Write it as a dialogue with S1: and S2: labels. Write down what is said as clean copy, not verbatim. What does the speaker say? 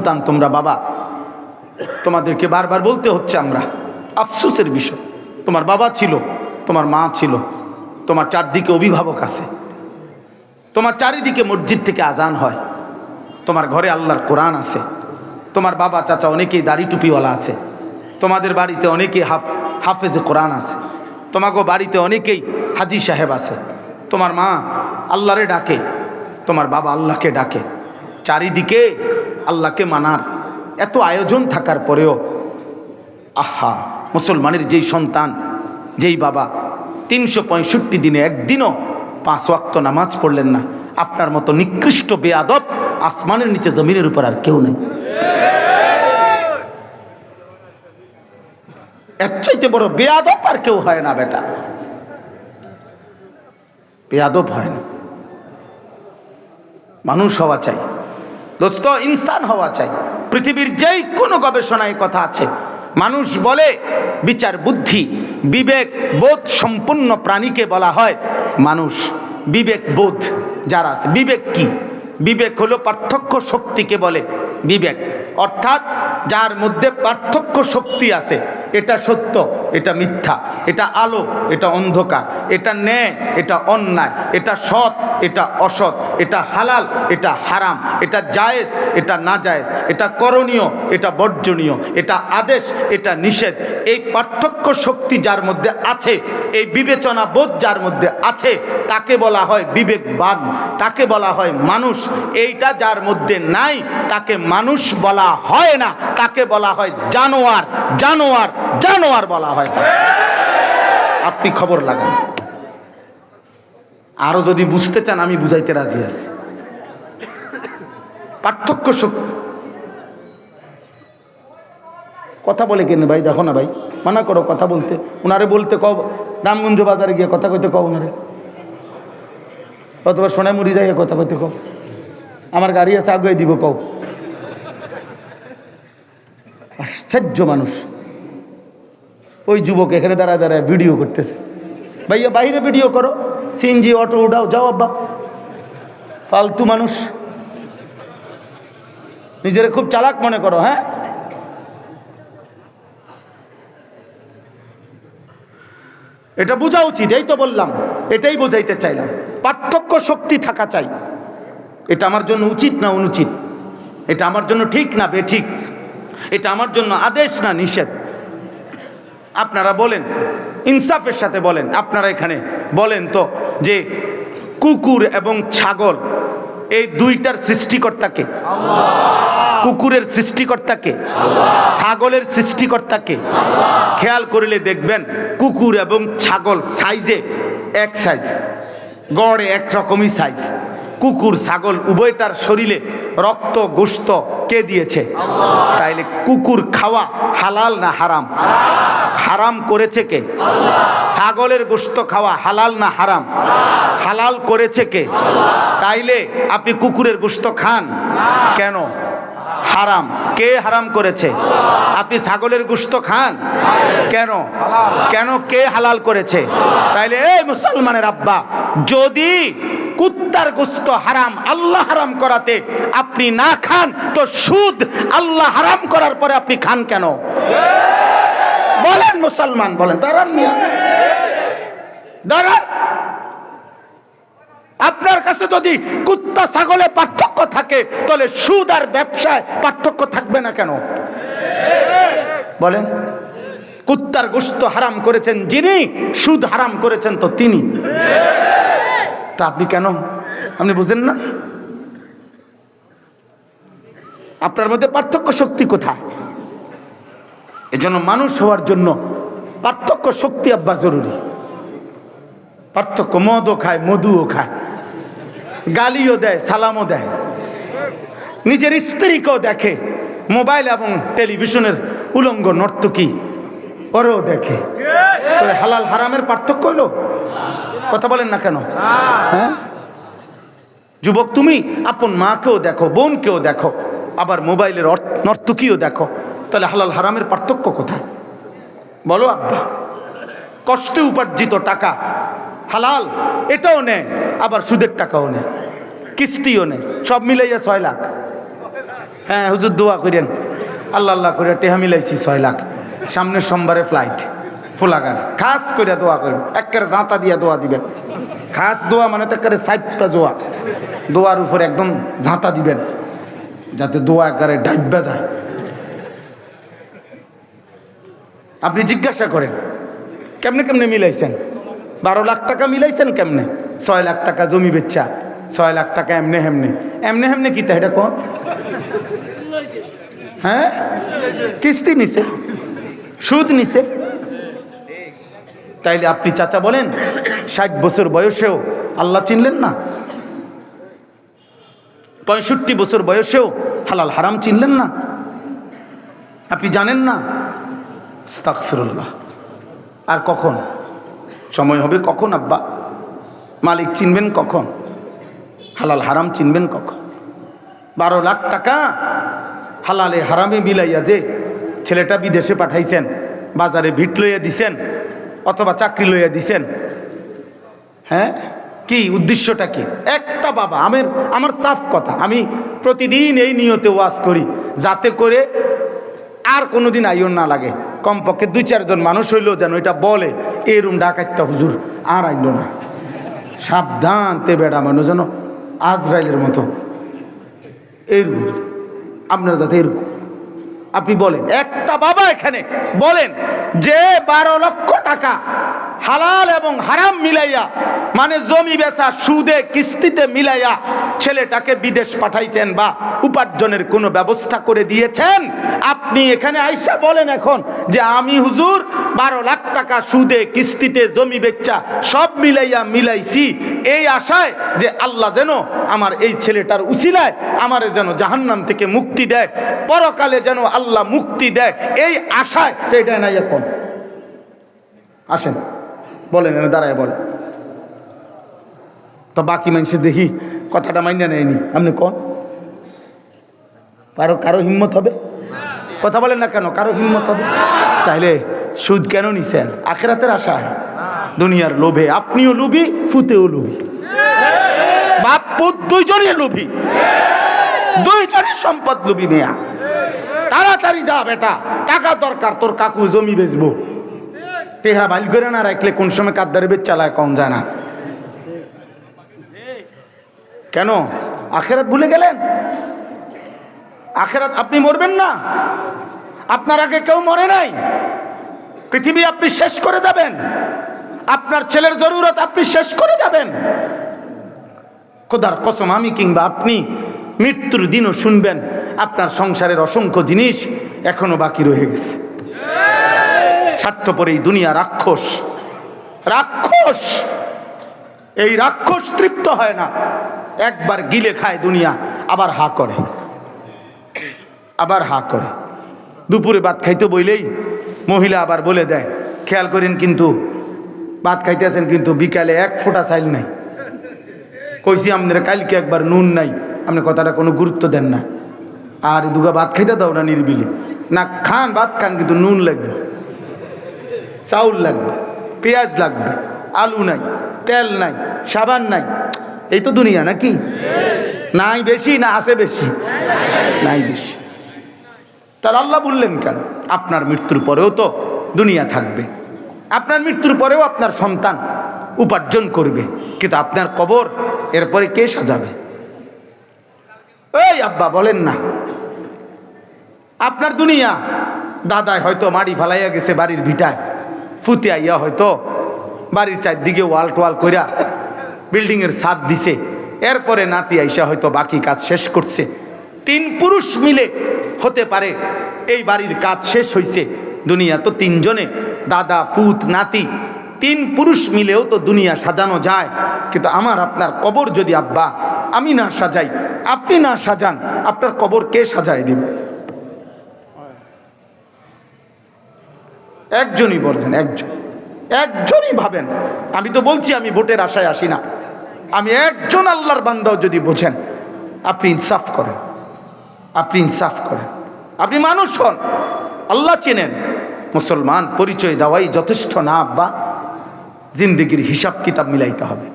S1: সন্তান তোমরা বাবা, তোমাদেরকে বারবার বলতে হচ্ছে, আমরা আফসোসের বিষয়, তোমার বাবা ছিল, তোমার মা ছিল, তোমার চারদিকে অভিভাবক আছে, তোমার চারিদিকে মসজিদ থেকে আজান হয়, তোমার ঘরে আল্লাহর কোরআন আছে, তোমার বাবা চাচা অনেকেই দাড়ি টুপিওয়ালা আছে, তোমাদের বাড়িতে অনেকেই হাফেজে কোরআন আছে, তোমাকে বাড়িতে অনেকেই হাজি সাহেব আছে, তোমার মা আল্লাহরে ডাকে, তোমার বাবা আল্লাহকে ডাকে, চারিদিকে আল্লাহকে মানার এত আয়োজন থাকার পরেও আহা, মুসলমানের যেই সন্তান, যেই বাবা 365 দিনে একদিনও 5 ওয়াক্ত নামাজ পড়লেন না, আপনার মতো নিকৃষ্ট বেয়াদব আসমানের নিচে জমিনের উপর আর কেউ নেই। এর চাইতে বড় বেয়াদব আর কেউ হয় না বেটা, বেয়াদব হয় না। মানুষ হওয়া চাই দোস্ত, ইনসান হওয়া চাই। পৃথিবীর যেই কোনো গবেষণায় কথা আছে, মানুষ বলে বিচার বুদ্ধি বিবেক বোধ সম্পন্ন প্রাণীকে বলা হয় মানুষ। বিবেক বোধ যারা আছে, বিবেক কি? বিবেক হলো পার্থক্য শক্তিকে বলে বিবেক, অর্থাৎ যার মধ্যে পার্থক্য শক্তি আছে, এটা সত্য, এটা মিথ্যা, এটা আলো, এটা অন্ধকার, এটা ন্যায়, এটা অন্যায়, এটা সৎ, এটা অসৎ, এটা হালাল, এটা হারাম, এটা জায়েজ, এটা না জায়েজ, এটা করণীয়, এটা বর্জনীয়, এটা আদেশ, এটা নিষেধ। এই পার্থক্য শক্তি যার মধ্যে আছে, এই বিবেচনা বোধ যার মধ্যে আছে, তাকে বলা হয় বিবেকবান, তাকে বলা হয় মানুষ। এইটা যার মধ্যে নাই তাকে মানুষ বলা হয় না, তাকে বলা হয় জানোয়ার, জানোয়ার, জানোয়ার বলা হয়। আপনি খবর লাগান। আরো যদি বুঝতে চান আমি বুঝাইতে রাজি আছি। পার্থক্য শক্তি। কথা বলে কেন ভাই? দেখো না ভাই, মানা করো কথা বলতে। উনারে বলতে কও রামগঞ্জ বাজারে গিয়ে কথা কইতে কও উনারে, অথবা সোনাইমুড়ি যাইয়ে কথা কইতে কও, আমার গাড়ি আছে আগে দিব কও। আশ্চর্য মানুষ। ওই যুবক এখানে দাঁড়ায় দাঁড়ায় ভিডিও করতেছে। ভাইয়া বাইরে ভিডিও করো, সিএনজি অটো উঠাও, যাও আব্বা। ফালতু মানুষ, নিজের খুব চালাক মনে করো। হ্যাঁ, এটা বোঝা উচিত। এই তো বললাম, এটাই বোঝাইতে চাইলাম। পার্থক্য শক্তি থাকা চাই। এটা আমার জন্য উচিত না অনুচিত, এটা আমার জন্য ঠিক না বেঠিক, এটা আমার জন্য আদেশ না নিষেধ। আপনারা বলেন, ইনসাফের সাথে বলেন, আপনারা এখানে বলেন তো যে কুকুর এবং ছাগল এই দুইটার সৃষ্টিকর্তাকে? কুকুরের সৃষ্টিকর্তাকে, ছাগলের সৃষ্টিকর্তাকে? খেয়াল করলে দেখবেন কুকুর এবং ছাগল সাইজে এক সাইজ, গড়ে একরকমই সাইজ। কুকুর ছাগল উভয়টার শরীরে রক্ত গোশত কে দিয়েছে? তাইলে কুকুর খাওয়া হালাল না হারাম? হারাম করেছে কে? ছাগলের গোশত খাওয়া হালাল না হারাম? হালাল করেছে কে? তাইলে আপনি কুকুরের গোশত খান কেন? হারাম। কে হারাম করেছে? আপনি ছাগলের গোশত খান কেন? কেন? কে হালাল করেছে? তাইলে এই মুসলমানের আব্বা, যদি কুত্তার গোশত হারাম আল্লাহ হারাম করাতে আপনি না খান, তো সুদ আল্লাহ হারাম করার পরে আপনি খান কেন? বলেন মুসলমান, বলেন। দাঁড়ান মিয়া, দাঁড়ান। আপনার কাছে যদি কুত্তা ছাগলে পার্থক্য থাকে, তাহলে সুদ আর ব্যবসায় পার্থক্য থাকবে না কেন? বলেন। কুত্তার গোশত হারাম করেছেন যিনি, সুদ হারাম করেছেন তো তিনি। তা আপনি কেন? আপনি বুঝেন না? আপনার মধ্যে পার্থক্য শক্তি কোথায়? এজন্য মানুষ হওয়ার জন্য পার্থক্য শক্তি আব্বা জরুরি। পার্থক্য, মদও খায়, মধুও খায়, গালিও দেয়, সালামও দেয়, নিজের স্ত্রীকেও দেখে, মোবাইল এবং টেলিভিশনের উলঙ্গ নর্তকী ওরেও দেখে। তবে হালাল হারামের পার্থক্য হলো? কথা বলেন না কেন? হ্যাঁ, যুবক, তুমি আপন মাকেও দেখো, বোনকেও দেখো, আবার মোবাইলের নর্তকীও দেখো, তাহলে হালাল হারামের পার্থক্য কোথায়? বলো আব্বা। কষ্টে উপার্জিত টাকা হালাল, এটাও নেয়, আবার সুদের টাকাও নেয়, কিস্তিও নেয়, সব মিলাইয়া 6 লাখ। হ্যাঁ হুজুর দোয়া করেন, আল্লাহ আল্লাহ করে টেহা মিলাইছি 6 লাখ, সামনের সোমবারে ফ্লাইট, ফুলাগার খাস করে দোয়া করবেন, একেবারে জাঁতা দিয়া দোয়া দিবেন। খাস দোয়া মানে তো একেবারে সাইপটা দোয়া, দোয়ার উপর একদম ঝাঁতা দিবেন যাতে দোয়া একেবারে ডাইব্বা যায়। আপনি জিজ্ঞাসা করেন কেমনে কেমনে মিলাইছেন, 12 লাখ টাকা মিলাইছেন কেমনে, 6 লাখ টাকা জমি বেচা, 6 লাখ টাকা এমনে হেমনে, এমনে হেমনে কি তা এটা কোন? হ্যাঁ কিস্তি নিছে, সুদ নিছে। তাইলে আপনি চাচা বলেন 60 বছর বয়সেও আল্লাহ চিনলেন না? 65 বছর বয়সেও হালাল হারাম চিনলেন না? আপনি জানেন না? আস্তাগফিরুল্লাহ। আর কখন সময় হবে, কখন আব্বা মালিক চিনবেন, কখন হালাল হারাম চিনবেন, কখন? 12 লাখ টাকা হালালে হারামে মিলাইয়া যে ছেলেটা বিদেশে পাঠাইছেন, বাজারে ভিট লইয়া দিছেন অথবা চাকরি লইয়া দিছেন, হ্যাঁ কি উদ্দেশ্যটা কি? একটা বাবা, আমার সাফ কথা, আমি প্রতিদিন এই নিয়তে ওয়াজ করি যাতে করে আর কোনোদিন আইন না লাগে, কমপক্ষে 2-4 জন মানুষ হইলেও যেন এটা বলে এই রুম ডাকাইতে হুজুর আর আইল না, সাবধান তে বেড়া মানুষ যেন আজরাইলের মতো এরকম, আপনারা যাতে এরকম আপনি বলেন, একটা বাবা এখানে বলেন যে 12 লক্ষ টাকা হালাল এবং হারাম মিলাইয়া, মানে জমি বেচা সুদে কিস্তিতে মিলাইয়া ছেলেটাকে বিদেশ পাঠাইছেন বা উপার্জনের কোনো ব্যবস্থা করে দিয়েছেন। আপনি এখানে আইসা বলেন এখন যে আমি হুজুর 12 লাখ টাকা সুদে কিস্তিতে জমি বেচা সব মিলাইছি এই আশায় যে আল্লাহ যেন আমার এই ছেলেটার উসিলায় আমারে যেন জাহান্নাম থেকে মুক্তি দেয়, পরকালে যেন আল্লাহ মুক্তি দেয়, এই আশায় সেটা নাই। এখন আসেন বলেন, এনে দাঁড়ায় বলেন তো, বাকি মানুষের দেখি কথাটা মাইনা নেয়নি, আপনি কোন কারো হিম্মত হবে? কথা বলেন না কেন? কারো হিম্মত হবে? তাইলে সুদ কেন নিছেন? আখিরাতের আশায়, দুনিয়ার লোভে। আপনিও লোভী, ফুতেও লোভী, বাপ পুত দুইজনই লোভী, দুইজনের সম্পদ লোভী। মেয়া তাড়াতাড়ি যা বেটা, টাকা দরকার, তোর কাকু জমি বেচবো, টেহা বাইল করে না রাখলে কোন সময় কাদ্দারে বেচ চালায় কম যায় না। কেন? আখেরাত ভুলে গেলেন? আখেরাত আপনি মরবেন না, আপনার আগে কেউ মরে নাই। পৃথিবী আপনি শেষ করে যাবেন, আপনার ছেলের জরুরত আপনি শেষ করে যাবেন। খোদার কসম, আমি কিংবা আপনি মৃত্যুর দিনও শুনবেন আপনার সংসারের অসংখ্য জিনিস এখনো বাকি রয়ে গেছে। স্বার্থপর এই দুনিয়া রাক্ষস, রাক্ষস। এই রাক্ষস তৃপ্ত হয় না, একবার গিলে খায় দুনিয়া, আবার হা করে, আবার হা করে। দুপুরে ভাত খাইতে বইলেই মহিলা আবার বলে দেয়, খেয়াল করেন কিন্তু ভাত খাইতে আছেন কিন্তু বিকালে 1 ফোঁটা চাইল নাই। কইছি আপনারা কালকে একবার নুন নাই, আপনি কথাটা কোনো গুরুত্ব দেন না। আর দুগা ভাত খাইতে দাও না নির্বিলি, না খান ভাত খান কিন্তু নুন লাগবে, চাউল লাগবে, পেঁয়াজ লাগবে, আলু নাই, তেল নাই, সাবান নাই। এই তো দুনিয়া নাকি? নাই বেশি না আছে বেশি? নাই বেশি। তাহলে আল্লাহ বললেন কেন? আপনার মৃত্যুর পরেও তো দুনিয়া থাকবে, আপনার মৃত্যুর পরেও আপনার সন্তান উপার্জন করবে, কিন্তু আপনার কবর এরপরে কে সাজাবে? এই আব্বা বলেন না, আপনার দুনিয়া দাদায় হয়তো মাড়ি ফালাইয়া গেছে বাড়ির ভিটায়, ফুতে আইয়া হয়তো বাড়ির চারদিকে ওয়াল টোয়াল কইরা বিল্ডিংয়ের ছাদ দিছে, এরপরে নাতি আইসা হয়তো বাকি কাজ শেষ করছে। 3 পুরুষ মিলে হতে পারে এই বাড়ির কাজ শেষ হয়েছে। দুনিয়া তো 3 জনে, দাদা পুত নাতি, 3 পুরুষ মিলেও তো দুনিয়া সাজানো যায়। কিন্তু আমার আপনার কবর যদি আব্বা আমি না সাজাই, আপনি না সাজান, আপনার কবর কে সাজায় দিবে? একজনই বলছেন, একজনই ভাবেন। আমি তো বলছি আমি ভোটের আশায় আসি না, আমি একজন আল্লাহর বান্দাও যদি বোঝেন, আপনি ইনসাফ করেন, আপনি ইনসাফ করেন, আপনি মানুষ হন, আল্লাহ চেনেন। মুসলমান পরিচয় দেওয়াই যথেষ্ট না আব্বা, জিন্দেগির হিসাব কিতাব মিলাইতে হবে।